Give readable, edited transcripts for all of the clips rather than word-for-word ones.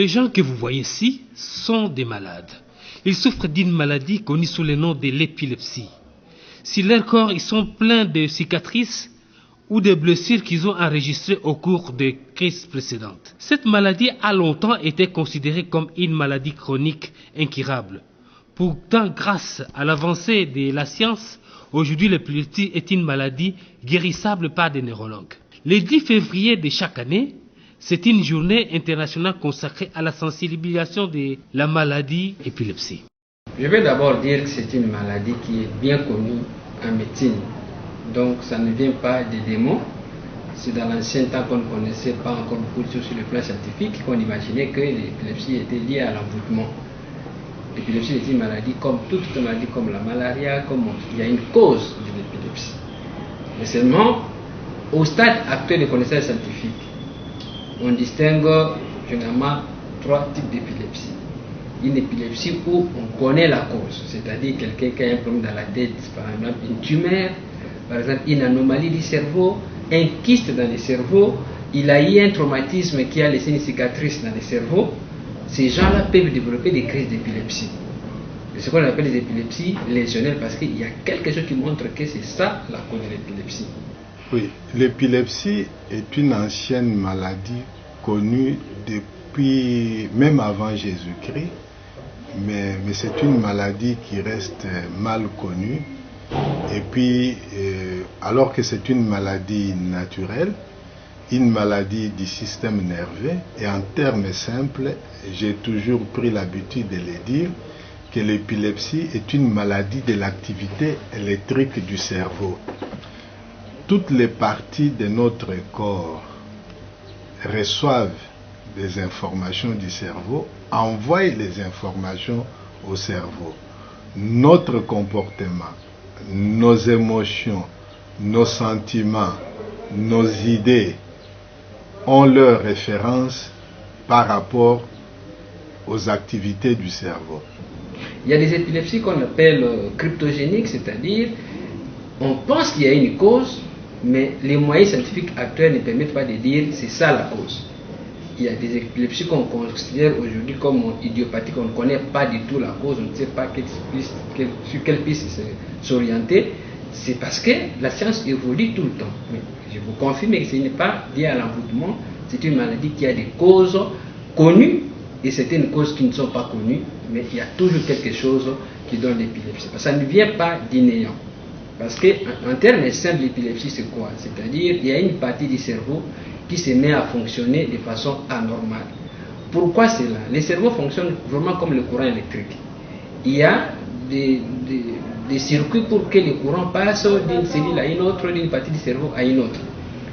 Les gens que vous voyez ici sont des malades. Ils souffrent d'une maladie connue sous le nom de l'épilepsie. Sur leur corps, ils sont pleins de cicatrices ou de blessures qu'ils ont enregistrées au cours des crises précédentes. Cette maladie a longtemps été considérée comme une maladie chronique incurable. Pourtant, grâce à l'avancée de la science, aujourd'hui l'épilepsie est une maladie guérissable par des neurologues. Le 10 février de chaque année, c'est une journée internationale consacrée à la sensibilisation de la maladie épilepsie. Je vais d'abord dire que c'est une maladie qui est bien connue en médecine. Donc ça ne vient pas des démons. C'est dans l'ancien temps qu'on ne connaissait pas encore beaucoup de choses sur le plan scientifique, qu'on imaginait que l'épilepsie était liée à l'envoûtement. L'épilepsie est une maladie comme toute maladie, comme la malaria, il y a une cause de l'épilepsie. Mais seulement, au stade actuel de connaissance scientifique, on distingue généralement 3 types d'épilepsie. Une épilepsie où on connaît la cause, c'est-à-dire quelqu'un qui a un problème dans la tête, par exemple une tumeur, par exemple une anomalie du cerveau, un kyste dans le cerveau, il a eu un traumatisme qui a laissé une cicatrice dans le cerveau. Ces gens-là peuvent développer des crises d'épilepsie. C'est ce qu'on appelle les épilepsies lésionnelles parce qu'il y a quelque chose qui montre que c'est ça la cause de l'épilepsie. Oui, l'épilepsie est une ancienne maladie connue depuis même avant Jésus-Christ, mais c'est une maladie qui reste mal connue. Et puis, alors que c'est une maladie naturelle, une maladie du système nerveux, et en termes simples, j'ai toujours pris l'habitude de le dire, que l'épilepsie est une maladie de l'activité électrique du cerveau. Toutes les parties de notre corps reçoivent des informations du cerveau, envoient les informations au cerveau. Notre comportement, nos émotions, nos sentiments, nos idées ont leur référence par rapport aux activités du cerveau. Il y a des épilepsies qu'on appelle cryptogéniques, c'est-à-dire on pense qu'il y a une cause, mais les moyens scientifiques actuels ne permettent pas de dire c'est ça la cause. Il y a des épilepsies qu'on considère aujourd'hui comme idiopathiques, on ne connaît pas du tout la cause, on ne sait pas sur quelle piste s'orienter. C'est parce que la science évolue tout le temps. Mais je vous confirme que ce n'est pas lié à l'envoûtement, c'est une maladie qui a des causes connues et certaines causes qui ne sont pas connues, mais il y a toujours quelque chose qui donne l'épilepsie. Ça ne vient pas du néant. Parce qu'en termes simples, l'épilepsie c'est quoi? C'est-à-dire il y a une partie du cerveau qui se met à fonctionner de façon anormale. Pourquoi cela? Le cerveau fonctionne vraiment comme le courant électrique. Il y a des circuits pour que le courant passe d'une cellule à une autre, d'une partie du cerveau à une autre.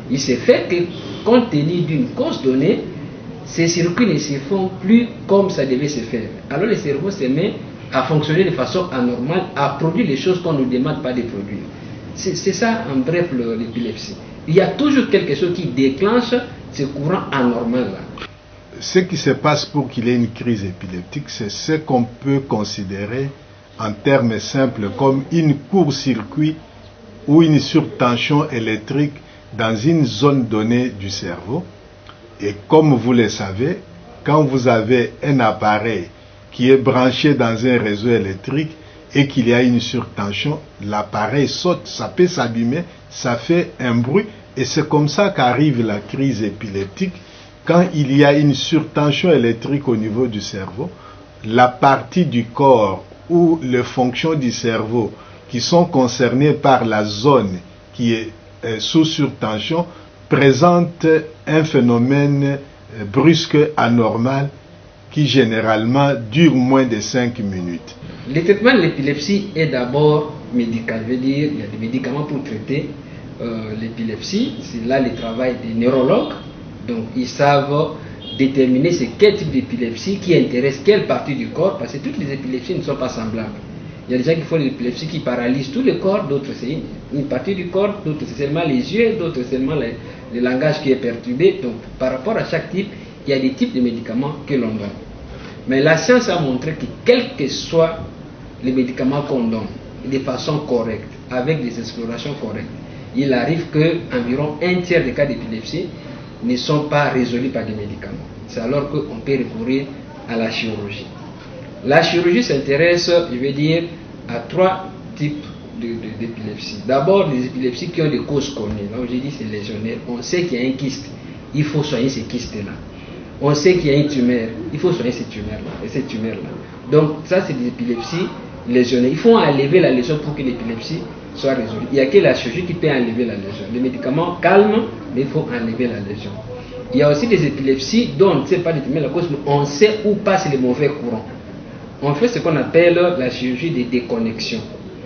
Il se fait que, compte tenu d'une cause donnée, ces circuits ne se font plus comme ça devait se faire. Alors le cerveau se met à fonctionner de façon anormale, à produire les choses qu'on ne nous demande pas de produire. C'est ça en bref l'épilepsie. Il y a toujours quelque chose qui déclenche ce courant anormal-là. Ce qui se passe pour qu'il y ait une crise épileptique, c'est ce qu'on peut considérer en termes simples comme une court-circuit ou une surtension électrique dans une zone donnée du cerveau. Et comme vous le savez, quand vous avez un appareil qui est branché dans un réseau électrique et qu'il y a une surtension, l'appareil saute, ça peut s'abîmer, ça fait un bruit et c'est comme ça qu'arrive la crise épileptique. Quand il y a une surtension électrique au niveau du cerveau, la partie du corps ou les fonctions du cerveau qui sont concernées par la zone qui est sous surtension présente un phénomène brusque anormal qui généralement dure moins de 5 minutes. Le traitement de l'épilepsie est d'abord médical, je veux dire il y a des médicaments pour traiter l'épilepsie, c'est là le travail des neurologues, donc ils savent déterminer c'est quel type d'épilepsie qui intéresse quelle partie du corps, parce que toutes les épilepsies ne sont pas semblables. Il y a des gens qui font l'épilepsie qui paralysent tout le corps, d'autres c'est une partie du corps, d'autres c'est seulement les yeux, d'autres c'est seulement le langage qui est perturbé. Donc par rapport à chaque type, il y a des types de médicaments que l'on donne. Mais la science a montré que quels que soient les médicaments qu'on donne, de façon correcte, avec des explorations correctes, il arrive qu'environ un tiers des cas d'épilepsie ne sont pas résolus par des médicaments. c'est alors qu'on peut recourir à la chirurgie. La chirurgie s'intéresse, je vais dire, à 3 types d'épilepsie. D'abord, les épilepsies qui ont des causes connues. Donc, j'ai dit c'est légionnaire. On sait qu'il y a un kyste, il faut soigner ces kystes-là. On sait qu'il y a une tumeur, il faut soigner ces tumeurs-là et ces tumeurs-là. Donc, ça, c'est des épilepsies légionnaires. Il faut enlever la lésion pour que l'épilepsie soit résolue. Il n'y a que la chirurgie qui peut enlever la lésion. Les médicaments calment, mais il faut enlever la lésion. Il y a aussi des épilepsies dont on ne sait pas déterminer la cause, mais on sait où passent les mauvais courants. On fait ce qu'on appelle la chirurgie de déconnexion.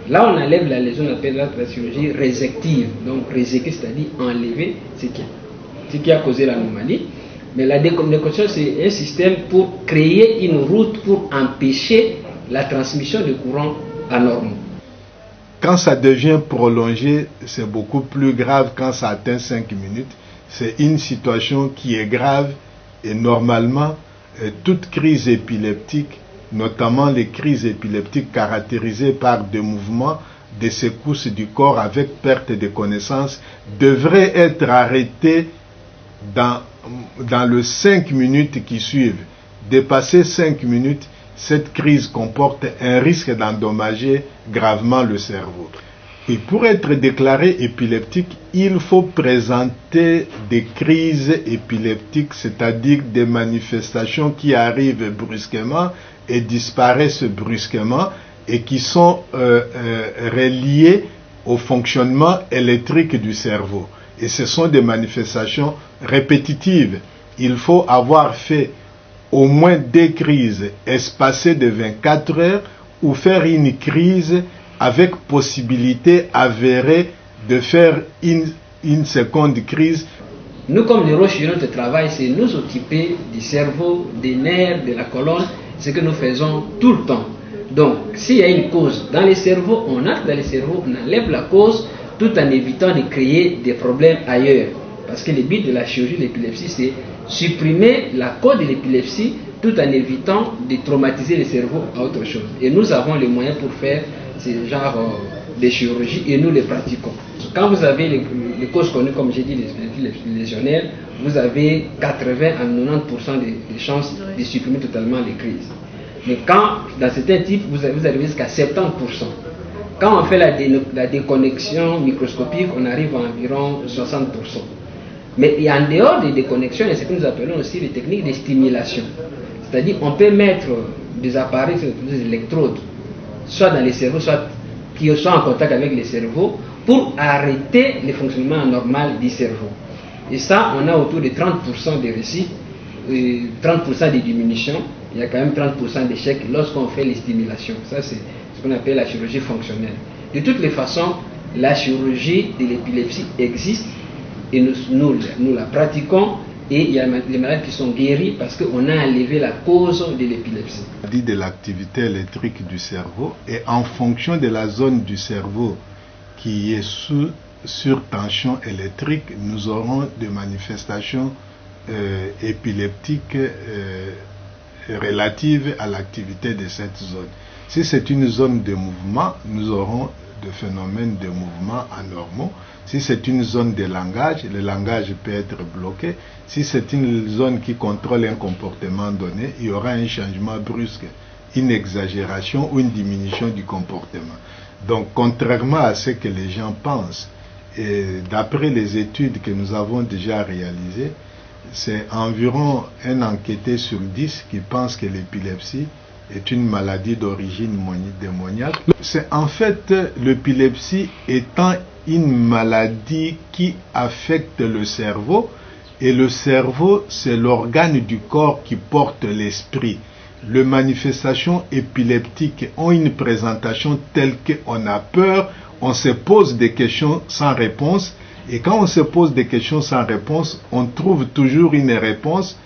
Là, on enlève la lésion, on appelle la chirurgie résective. Donc, réséquer, c'est-à-dire enlever ce qui a causé l'anomalie. Mais la déconnexion, c'est un système pour créer une route pour empêcher la transmission de courants anormaux. Quand ça devient prolongé, c'est beaucoup plus grave quand ça atteint 5 minutes. C'est une situation qui est grave et normalement, toute crise épileptique, notamment les crises épileptiques caractérisées par des mouvements, des secousses du corps avec perte de connaissance, devraient être arrêtées dans les 5 minutes qui suivent. Dépasser 5 minutes, cette crise comporte un risque d'endommager gravement le cerveau. Et pour être déclaré épileptique, il faut présenter des crises épileptiques, c'est-à-dire des manifestations qui arrivent brusquement et disparaissent brusquement et qui sont reliées au fonctionnement électrique du cerveau. Et ce sont des manifestations répétitives. Il faut avoir fait au moins 2 crises espacées de 24 heures ou faire une crise avec possibilité avérée de faire une seconde crise. Nous, comme neurochirurgiens, notre travail, c'est nous occuper du cerveau, des nerfs, de la colonne, ce que nous faisons tout le temps. Donc, s'il y a une cause dans les cerveaux, on entre dans les cerveaux, on enlève la cause, tout en évitant de créer des problèmes ailleurs. Parce que le but de la chirurgie de l'épilepsie, c'est supprimer la cause de l'épilepsie tout en évitant de traumatiser le cerveau à autre chose. Et nous avons les moyens pour faire ce genre de chirurgie et nous les pratiquons. Quand vous avez les causes connues, comme j'ai dit, les légionnaires, vous avez 80 à 90% de chances de supprimer totalement les crises. Mais quand, dans certains types, vous arrivez jusqu'à 70%. Quand on fait la déconnexion microscopique, on arrive à environ 60%. Mais en dehors des déconnexions, il y a ce que nous appelons aussi les techniques de stimulation. C'est-à-dire on peut mettre des appareils, des électrodes, soit dans les cerveaux, soit qui sont en contact avec les cerveaux, pour arrêter le fonctionnement normal du cerveau. Et ça, on a autour de 30% de réussite, 30% de diminution, il y a quand même 30% d'échecs lorsqu'on fait les stimulations. Ça, c'est ce qu'on appelle la chirurgie fonctionnelle. De toutes les façons, la chirurgie de l'épilepsie existe et nous la pratiquons. Et il y a les malades qui sont guéris parce qu'on a enlevé la cause de l'épilepsie. Dit de l'activité électrique du cerveau, et en fonction de la zone du cerveau qui est sur tension électrique, nous aurons des manifestations épileptiques relatives à l'activité de cette zone. Si c'est une zone de mouvement, nous aurons des phénomènes de mouvement anormaux. Si c'est une zone de langage, le langage peut être bloqué. Si c'est une zone qui contrôle un comportement donné, il y aura un changement brusque, une exagération ou une diminution du comportement. Donc, contrairement à ce que les gens pensent, et d'après les études que nous avons déjà réalisées, c'est environ un enquêté sur 10 qui pense que l'épilepsie est une maladie d'origine démoniaque. C'est en fait l'épilepsie étant une maladie qui affecte le cerveau, et le cerveau, c'est l'organe du corps qui porte l'esprit. Les manifestations épileptiques ont une présentation telle qu'on a peur, on se pose des questions sans réponse, et quand on se pose des questions sans réponse, on trouve toujours une réponse.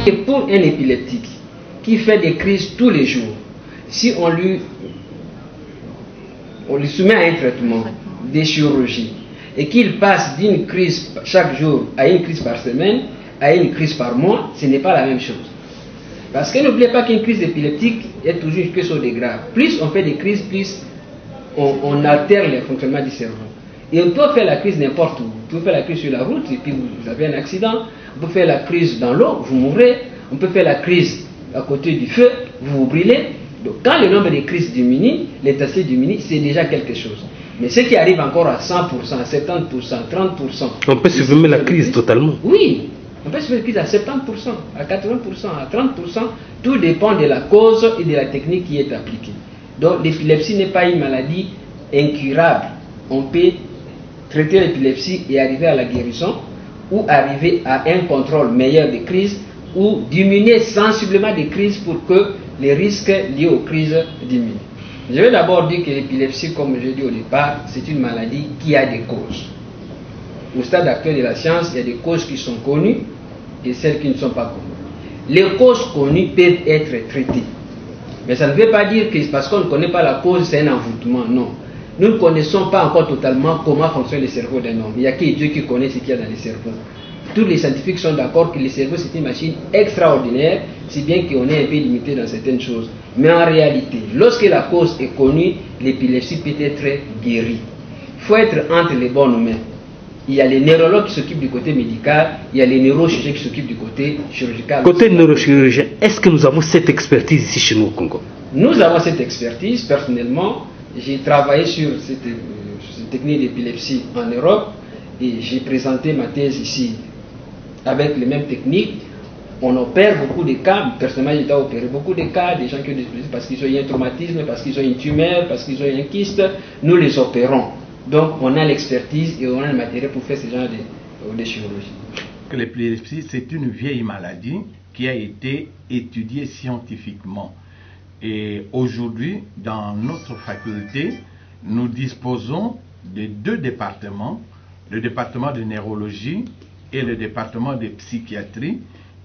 Et pour un épileptique qui fait des crises tous les jours, si on lui soumet à un traitement, des chirurgies, et qu'il passe d'une crise chaque jour à une crise par semaine, à une crise par mois, ce n'est pas la même chose. Parce que n'oubliez pas qu'une crise épileptique est toujours quelque chose de grave. Plus on fait des crises, plus on altère le fonctionnement du cerveau. Et on peut faire la crise n'importe où. Vous pouvez faire la crise sur la route et puis vous avez un accident. On peut faire la crise dans l'eau, vous mourrez. On peut faire la crise à côté du feu, vous vous brûlez. Donc quand le nombre de crises diminue, l'intensité diminue, c'est déjà quelque chose. Mais ce qui arrive encore à 100%, à 70%, 30%... On peut supprimer la crise totalement. Oui, on peut supprimer la crise à 70%, à 80%, à 30%. Tout dépend de la cause et de la technique qui est appliquée. Donc l'épilepsie n'est pas une maladie incurable. On peut traiter l'épilepsie et arriver à la guérison, ou arriver à un contrôle meilleur des crises, ou diminuer sensiblement des crises pour que les risques liés aux crises diminuent. Je vais d'abord dire que l'épilepsie, comme je l'ai dit au départ, c'est une maladie qui a des causes. Au stade actuel de la science, il y a des causes qui sont connues et celles qui ne sont pas connues. Les causes connues peuvent être traitées. Mais ça ne veut pas dire que parce qu'on ne connaît pas la cause, c'est un envoûtement. Non. Nous ne connaissons pas encore totalement comment fonctionne le cerveau d'un homme. Il n'y a que Dieu qui connaît ce qu'il y a dans le cerveau. Tous les scientifiques sont d'accord que le cerveau c'est une machine extraordinaire, si bien qu'on est un peu limité dans certaines choses. Mais en réalité, lorsque la cause est connue, l'épilepsie peut être guérie. Il faut être entre les bonnes mains. Il y a les neurologues qui s'occupent du côté médical, il y a les neurochirurgiens qui s'occupent du côté chirurgical. Côté neurochirurgien, est-ce que nous avons cette expertise ici chez nous au Congo? Nous avons cette expertise. Personnellement, j'ai travaillé sur cette technique d'épilepsie en Europe et j'ai présenté ma thèse ici avec les mêmes techniques. On opère beaucoup de cas. Personnellement, j'ai opéré beaucoup de cas, des gens qui ont des épilepsies parce qu'ils ont eu un traumatisme, parce qu'ils ont une tumeur, parce qu'ils ont eu un kyste. Nous les opérons. Donc, on a l'expertise et on a le matériel pour faire ce genre de chirurgie. L'épilepsie, c'est une vieille maladie qui a été étudiée scientifiquement. Et aujourd'hui, dans notre faculté, nous disposons de deux départements, le département de neurologie et le département de psychiatrie,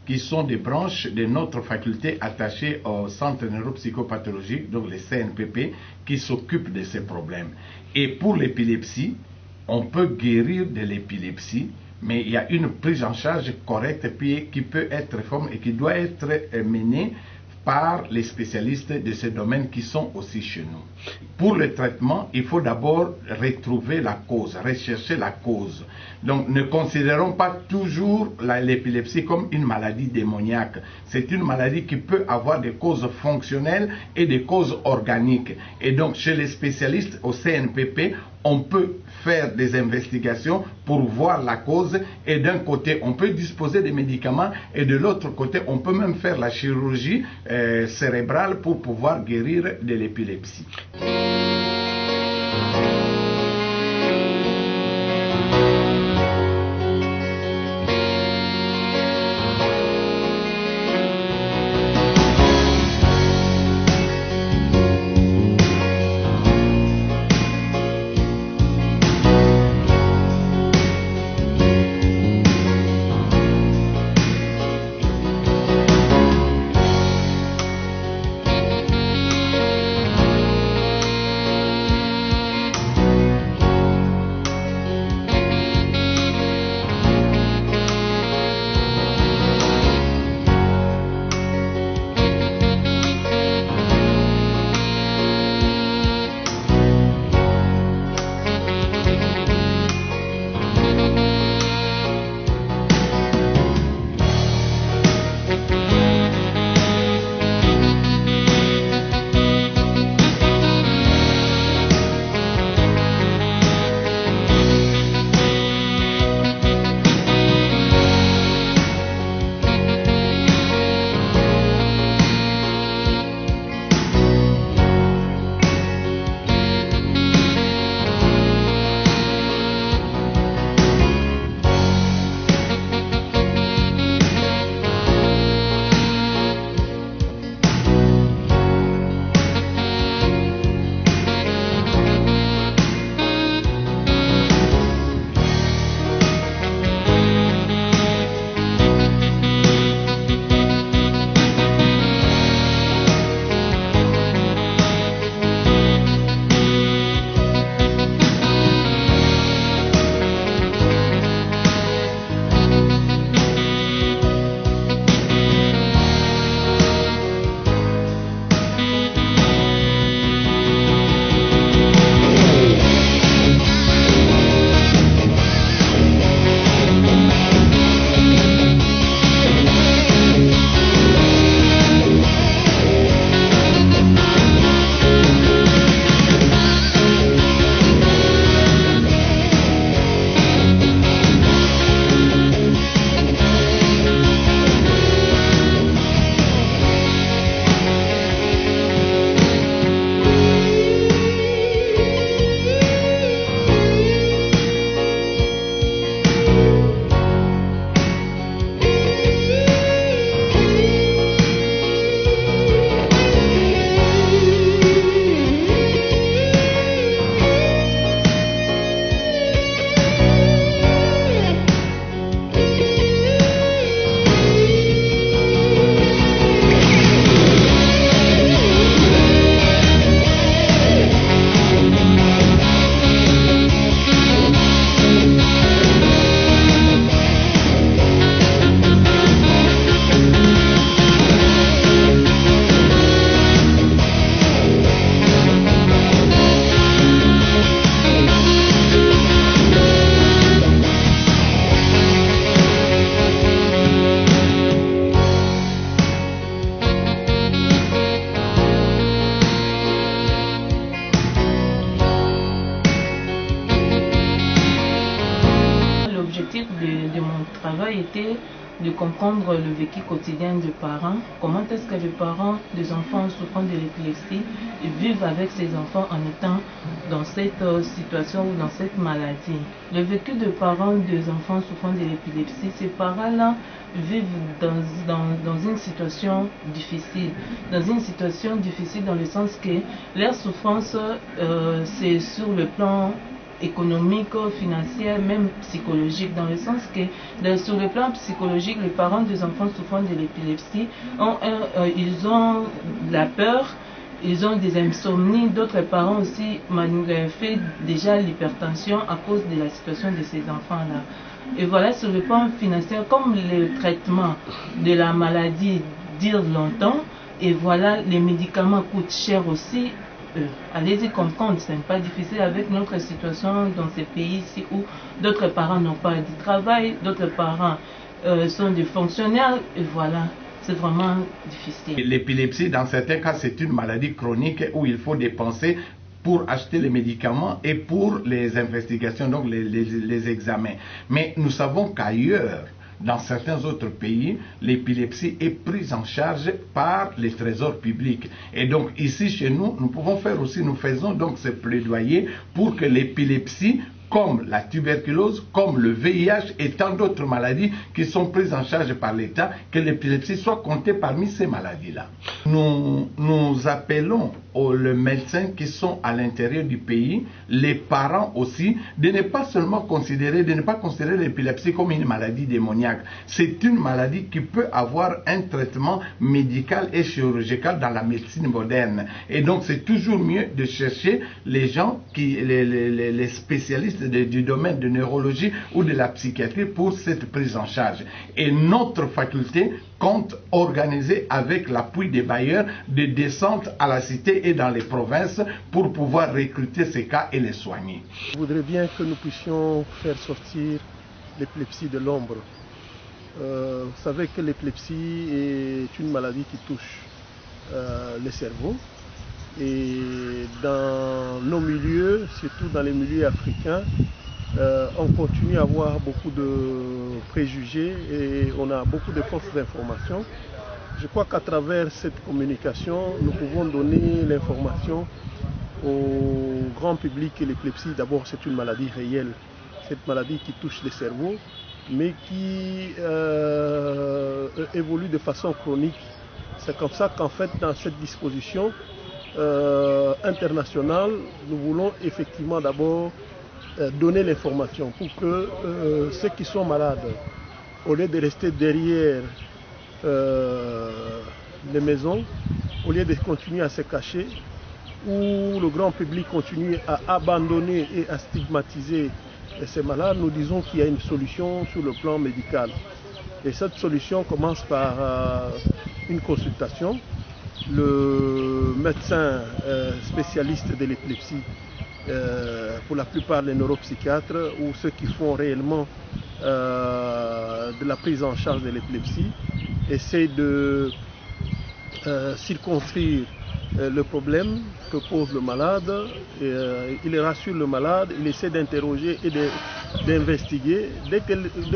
qui sont des branches de notre faculté attachées au centre neuropsychopathologique, donc le CNPP, qui s'occupent de ces problèmes. Et pour l'épilepsie, on peut guérir de l'épilepsie, mais il y a une prise en charge correcte qui peut être réformée et qui doit être menée par les spécialistes de ce domaine qui sont aussi chez nous. Pour le traitement, il faut d'abord retrouver la cause, rechercher la cause. Donc ne considérons pas toujours l'épilepsie comme une maladie démoniaque. C'est une maladie qui peut avoir des causes fonctionnelles et des causes organiques. Et donc chez les spécialistes au CNPP, on peut faire des investigations pour voir la cause et d'un côté on peut disposer des médicaments et de l'autre côté on peut même faire la chirurgie cérébrale pour pouvoir guérir de l'épilepsie. comprendre le vécu quotidien des parents. Comment est-ce que les parents des enfants souffrant de l'épilepsie vivent avec ces enfants en étant dans cette situation ou dans cette maladie. Le vécu des parents des enfants souffrant de l'épilepsie, ces parents-là vivent dans une situation difficile. Dans une situation difficile dans le sens que leur souffrance, c'est sur le plan économique, financière, même psychologique, dans le sens que sur le plan psychologique, les parents des enfants souffrant de l'épilepsie ils ont la peur, ils ont des insomnies. D'autres parents aussi fait déjà l'hypertension à cause de la situation de ces enfants-là. Et voilà, sur le plan financier, comme le traitement de la maladie dure longtemps, et voilà, les médicaments coûtent cher aussi. Allez-y comprendre, ce n'est pas difficile avec notre situation dans ces pays ici où d'autres parents n'ont pas de travail, d'autres parents sont des fonctionnaires, et voilà, c'est vraiment difficile. L'épilepsie, dans certains cas, c'est une maladie chronique où il faut dépenser pour acheter les médicaments et pour les investigations, donc les examens. Mais nous savons qu'ailleurs, dans certains autres pays, l'épilepsie est prise en charge par les trésors publics. Et donc ici chez nous, nous pouvons faire aussi, nous faisons donc ce plaidoyer pour que l'épilepsie, comme la tuberculose, comme le VIH et tant d'autres maladies qui sont prises en charge par l'État, que l'épilepsie soit comptée parmi ces maladies-là. Nous appelons les médecins qui sont à l'intérieur du pays, les parents aussi, de ne pas seulement considérer l'épilepsie comme une maladie démoniaque. C'est une maladie qui peut avoir un traitement médical et chirurgical dans la médecine moderne. Et donc c'est toujours mieux de chercher les gens, les spécialistes du domaine de neurologie ou de la psychiatrie pour cette prise en charge. Et notre faculté compte organiser avec l'appui des bailleurs des descentes à la cité et dans les provinces pour pouvoir recruter ces cas et les soigner. Je voudrais bien que nous puissions faire sortir l'épilepsie de l'ombre. Vous savez que l'épilepsie est une maladie qui touche le cerveau. Et dans nos milieux, surtout dans les milieux africains, on continue à avoir beaucoup de préjugés et on a beaucoup de fausses informations. Je crois qu'à travers cette communication, nous pouvons donner l'information au grand public que l'épilepsie, d'abord, c'est une maladie réelle. Cette maladie qui touche le cerveau, mais qui évolue de façon chronique. C'est comme ça qu'en fait, dans cette disposition internationale, nous voulons effectivement d'abord donner l'information pour que ceux qui sont malades, au lieu de rester derrière les maisons, au lieu de continuer à se cacher, où le grand public continue à abandonner et à stigmatiser ces malades, nous disons qu'il y a une solution sur le plan médical. Et cette solution commence par une consultation. Le médecin spécialiste de l'épilepsie, pour la plupart les neuropsychiatres ou ceux qui font réellement de la prise en charge de l'épilepsie, essaie de circonscrire le problème que pose le malade. Il rassure le malade, il essaie d'interroger et d'investiguer. Dès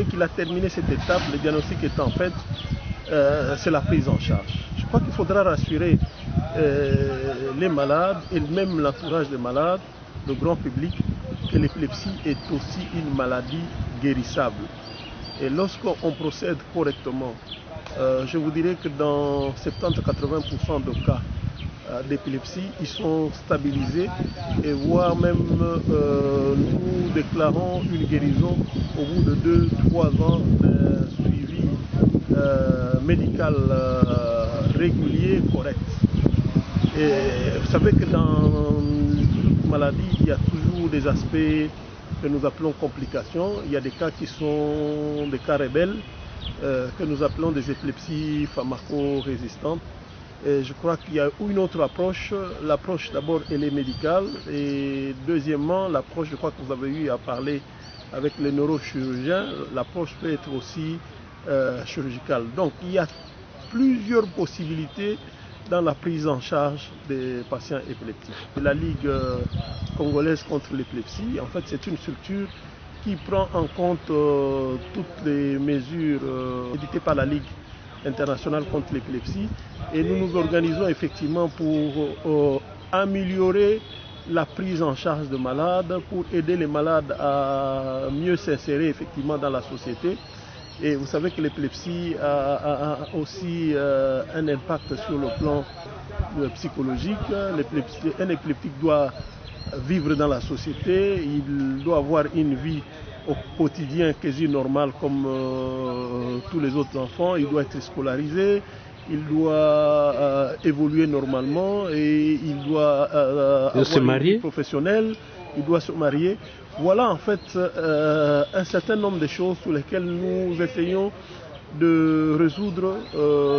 qu'il a terminé cette étape, le diagnostic est en fait, c'est la prise en charge. Je crois qu'il faudra rassurer les malades et même l'entourage des malades, le grand public, que l'épilepsie est aussi une maladie guérissable. Et lorsqu'on procède correctement, je vous dirais que dans 70-80% de cas d'épilepsie, ils sont stabilisés et voire même nous déclarons une guérison au bout de 2-3 ans d'un suivi médical régulier, correct. Et vous savez que dans toute maladie, il y a toujours des aspects que nous appelons complications. Il y a des cas qui sont des cas rebelles, que nous appelons des épilepsies pharmacorésistantes. Et je crois qu'il y a une autre approche. L'approche d'abord elle est médicale et deuxièmement l'approche, je crois que vous avez eu à parler avec les neurochirurgiens, l'approche peut être aussi chirurgicale. Donc il y a plusieurs possibilités dans la prise en charge des patients épileptiques. La Ligue congolaise contre l'épilepsie, en fait c'est une structure qui prend en compte toutes les mesures éditées par la Ligue internationale contre l'épilepsie. Et nous nous organisons effectivement pour améliorer la prise en charge de malades, pour aider les malades à mieux s'insérer effectivement dans la société. Et vous savez que l'épilepsie a aussi un impact sur le plan psychologique. Un épileptique doit vivre dans la société, il doit avoir une vie au quotidien quasi normale comme tous les autres enfants, il doit être scolarisé, il doit évoluer normalement et il doit avoir une vie professionnelle, il doit se marier. Voilà en fait un certain nombre de choses sur lesquelles nous essayons de résoudre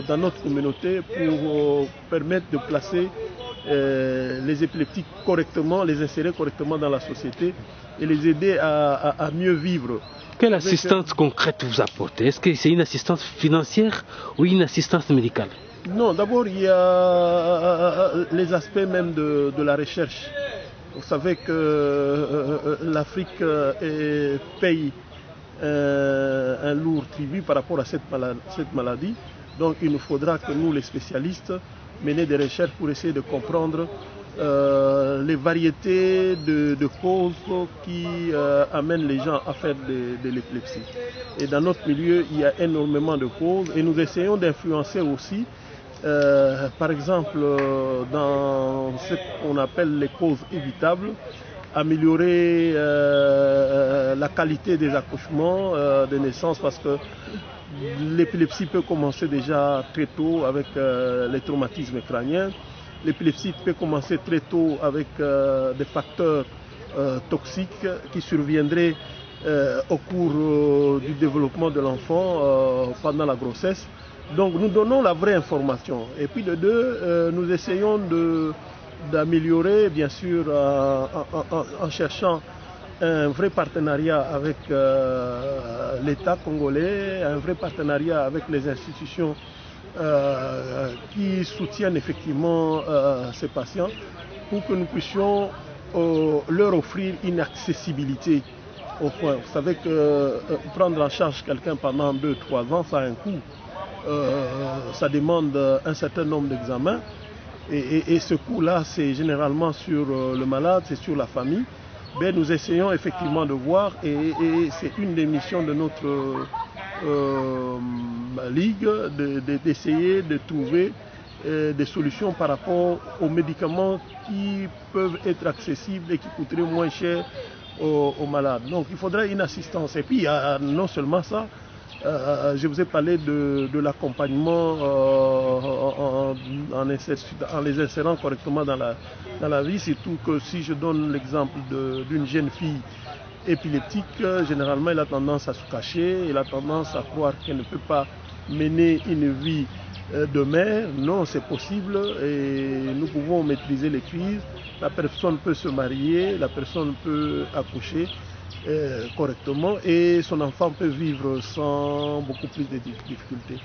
dans notre communauté pour permettre de placer les épileptiques correctement, les insérer correctement dans la société et les aider à mieux vivre. Quelle assistance concrète vous apportez? Est-ce que c'est une assistance financière ou une assistance médicale? Non, d'abord il y a les aspects même de la recherche. Vous savez que l'Afrique paye un lourd tribut par rapport à cette maladie. Donc il nous faudra que nous, les spécialistes, mener des recherches pour essayer de comprendre les variétés de causes qui amènent les gens à faire de l'épilepsie. Et dans notre milieu, il y a énormément de causes et nous essayons d'influencer aussi, par exemple, dans ce qu'on appelle les causes évitables, améliorer la qualité des accouchements, des naissances, parce que l'épilepsie peut commencer déjà très tôt avec les traumatismes crâniens. L'épilepsie peut commencer très tôt avec des facteurs toxiques qui surviendraient au cours du développement de l'enfant pendant la grossesse. Donc nous donnons la vraie information. Et puis de deux, nous essayons d'améliorer, bien sûr, en cherchant un vrai partenariat avec l'État congolais, un vrai partenariat avec les institutions qui soutiennent effectivement ces patients pour que nous puissions leur offrir une accessibilité aux soins. Vous savez que prendre en charge quelqu'un pendant 2-3 ans, ça a un coût. Ça demande un certain nombre d'examens et ce coût-là, c'est généralement sur le malade, c'est sur la famille. Mais nous essayons effectivement de voir et c'est une des missions de notre ligue d'essayer de trouver des solutions par rapport aux médicaments qui peuvent être accessibles et qui coûteraient moins cher aux malades. Donc il faudrait une assistance. Et puis non seulement ça, je vous ai parlé de l'accompagnement en les insérant correctement dans la vie, surtout que si je donne l'exemple d'une jeune fille épileptique, généralement elle a tendance à se cacher, elle a tendance à croire qu'elle ne peut pas mener une vie de mère. Non, c'est possible et nous pouvons maîtriser les crises. La personne peut se marier, la personne peut accoucher correctement et son enfant peut vivre sans beaucoup plus de difficultés.